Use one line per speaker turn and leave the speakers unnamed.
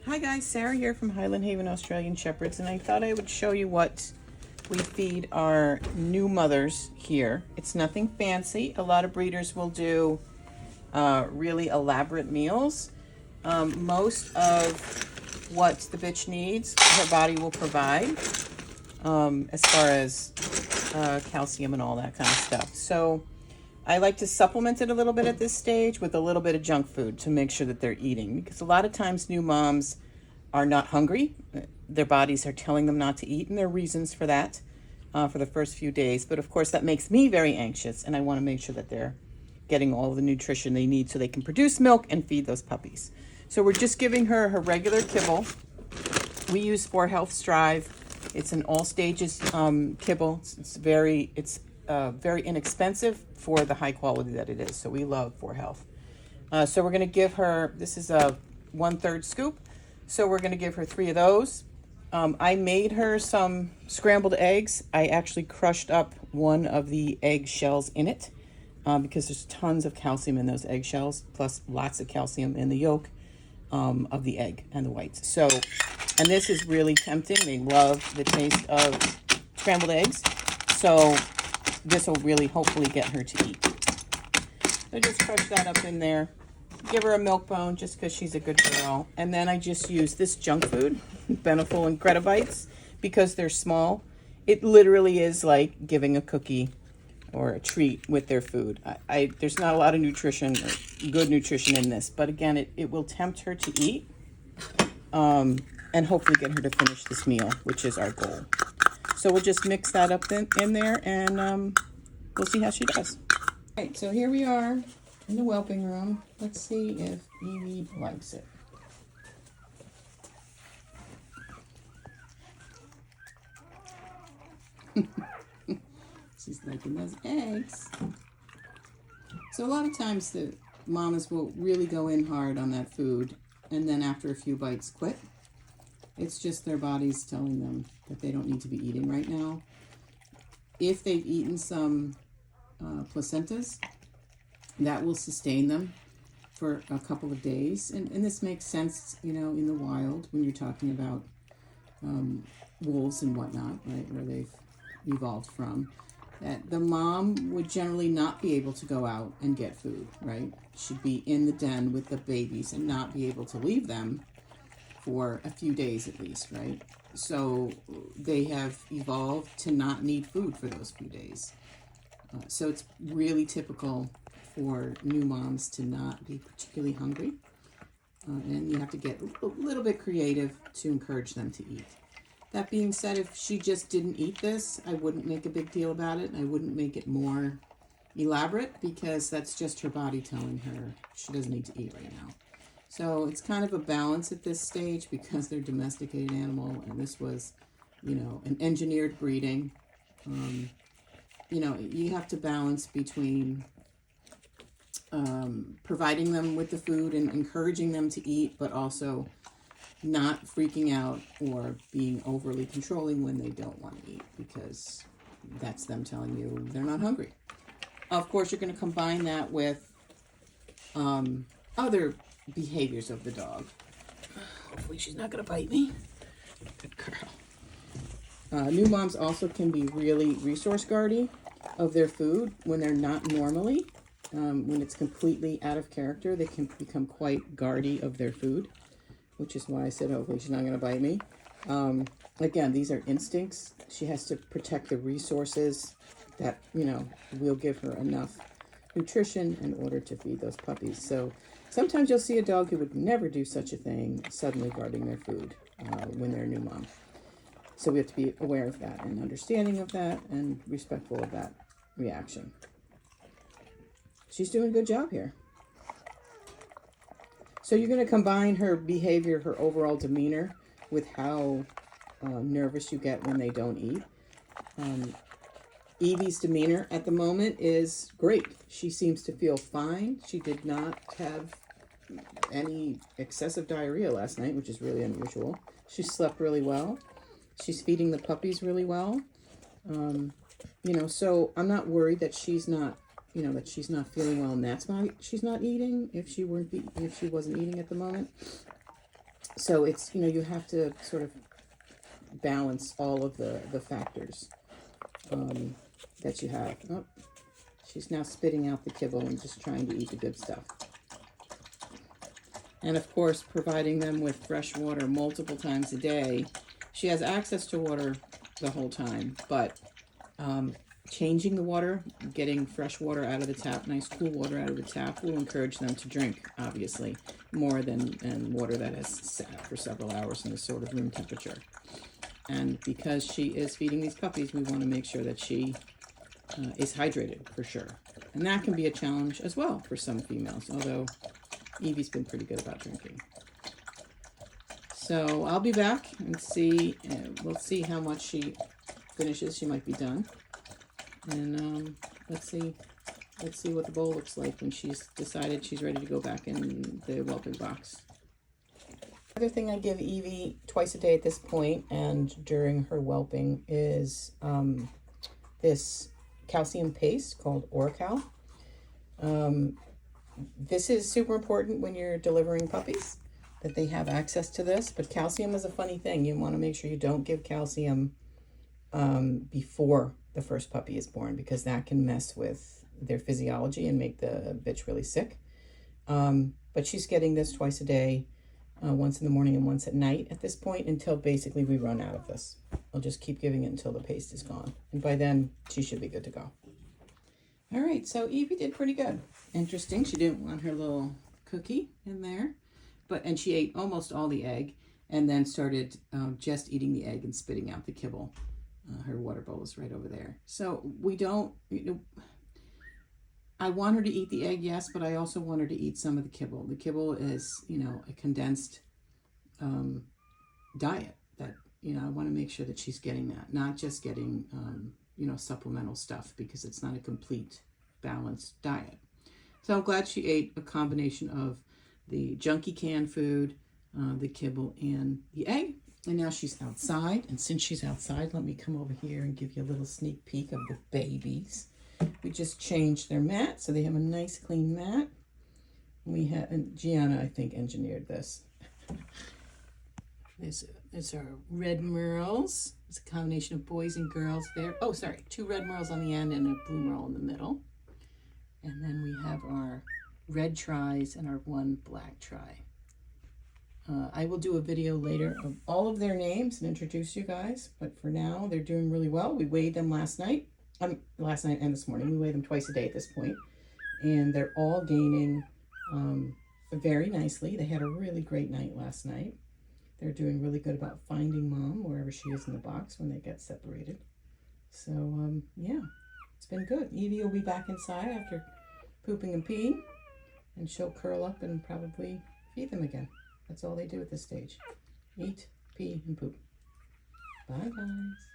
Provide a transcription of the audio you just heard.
Hi guys, Sarah here from Highland Haven Australian Shepherds, and I thought I would show you what we feed our new mothers here. It's nothing fancy. A lot of breeders will do really elaborate meals. Most of what the bitch needs, her body will provide, as far as calcium and all that kind of stuff. So I like to supplement it a little bit at this stage with a little bit of junk food to make sure that they're eating, because a lot of times new moms are not hungry. Their bodies are telling them not to eat, and there are reasons for that for the first few days. But of course, that makes me very anxious, and I want to make sure that they're getting all the nutrition they need so they can produce milk and feed those puppies. So we're just giving her her regular kibble. We use 4Health Strive. It's an all stages kibble. It's very inexpensive for the high quality that it is. So we love 4Health. So we're going to give her, this is a 1/3 scoop. So we're going to give her 3 of those. I made her some scrambled eggs. I actually crushed up one of the egg shells in it because there's tons of calcium in those egg shells, plus lots of calcium in the yolk of the egg and the whites. So, and this is really tempting. They love the taste of scrambled eggs. So this will really hopefully get her to eat. So just crush that up in there. Give her a milk bone just because she's a good girl. And then I just use this junk food, Beneful and Greta Bites, because they're small. It literally is like giving a cookie or a treat with their food. There's not a lot of nutrition, or good nutrition in this, but again, it will tempt her to eat and hopefully get her to finish this meal, which is our goal. So we'll just mix that up in there, and we'll see how she does. All right, so here we are in the whelping room. Let's see if Evie likes it. She's liking those eggs. So a lot of times the mamas will really go in hard on that food, and then after a few bites quit. It's just their bodies telling them that they don't need to be eating right now. If they've eaten some placentas, that will sustain them for a couple of days. And this makes sense, you know, in the wild when you're talking about wolves and whatnot, right, where they've evolved from. That the mom would generally not be able to go out and get food, right? She'd be in the den with the babies and not be able to leave them for a few days at least, right? So they have evolved to not need food for those few days. So it's really typical for new moms to not be particularly hungry. And you have to get a little bit creative to encourage them to eat. That being said, if she just didn't eat this, I wouldn't make a big deal about it. I wouldn't make it more elaborate because that's just her body telling her she doesn't need to eat right now. So it's kind of a balance at this stage because they're domesticated animal, and this was, you know, an engineered breeding. You know, you have to balance between providing them with the food and encouraging them to eat, but also not freaking out or being overly controlling when they don't want to eat, because that's them telling you they're not hungry. Of course, you're going to combine that with other behaviors of the dog. Hopefully she's not going to bite me. Good girl. New moms also can be really resource guardy of their food when they're not normally. When it's completely out of character, they can become quite guardy of their food, which is why I said hopefully she's not going to bite me. Again, these are instincts. She has to protect the resources that, you know, will give her enough nutrition in order to feed those puppies. So sometimes you'll see a dog who would never do such a thing suddenly guarding their food when they're a new mom. So we have to be aware of that and understanding of that and respectful of that reaction. She's doing a good job here. So you're going to combine her behavior, her overall demeanor, with how nervous you get when they don't eat. Evie's demeanor at the moment is great. She seems to feel fine. She did not have any excessive diarrhea last night, which is really unusual. She slept really well. She's feeding the puppies really well. You know, so I'm not worried that she's not, you know, that she's not feeling well and that's why she's not eating if she wasn't eating at the moment. So it's, you know, you have to sort of balance all of the factors that you have. Oh, she's now spitting out the kibble and just trying to eat the good stuff. And of course, providing them with fresh water multiple times a day. She has access to water the whole time, but changing the water, getting fresh water out of the tap, nice cool water out of the tap, will encourage them to drink, obviously, more than water that has sat for several hours in a sort of room temperature. And because she is feeding these puppies, we want to make sure that she is hydrated for sure. And that can be a challenge as well for some females, although Evie's been pretty good about drinking. So I'll be back and see, we'll see how much she finishes. She might be done. And let's see what the bowl looks like when she's decided she's ready to go back in the whelping box. Other thing I give Evie twice a day at this point and during her whelping is this calcium paste called Oracal. This is super important when you're delivering puppies, that they have access to this. But calcium is a funny thing. You want to make sure you don't give calcium before the first puppy is born, because that can mess with their physiology and make the bitch really sick. But she's getting this twice a day, once in the morning and once at night at this point, until basically we run out of this. I'll just keep giving it until the paste is gone. And by then, she should be good to go. All right, so Evie did pretty good. Interesting, she didn't want her little cookie in there, and she ate almost all the egg and then started just eating the egg and spitting out the kibble. Her water bowl is right over there. So we don't, I want her to eat the egg, yes, but I also want her to eat some of the kibble. The kibble is, a condensed diet that, I want to make sure that she's getting that, not just getting, supplemental stuff, because it's not a complete balanced diet. So I'm glad she ate a combination of the junky canned food, the kibble, and the egg. And now she's outside. And since she's outside, let me come over here and give you a little sneak peek of the babies. We just changed their mat, so they have a nice clean mat. And Gianna, I think, engineered this. There's our red merles. It's a combination of boys and girls there. Oh, sorry, 2 red merles on the end and a blue merle in the middle. And then we have our red tries and our 1 black try. I will do a video later of all of their names and introduce you guys, but for now, they're doing really well. We weighed them last night and this morning. We weigh them twice a day at this point, and they're all gaining very nicely. They had a really great night last night. They're doing really good about finding mom wherever she is in the box when they get separated. So, yeah, it's been good. Evie will be back inside after pooping and peeing, and she'll curl up and probably feed them again. That's all they do at this stage. Eat, pee, and poop. Bye, guys.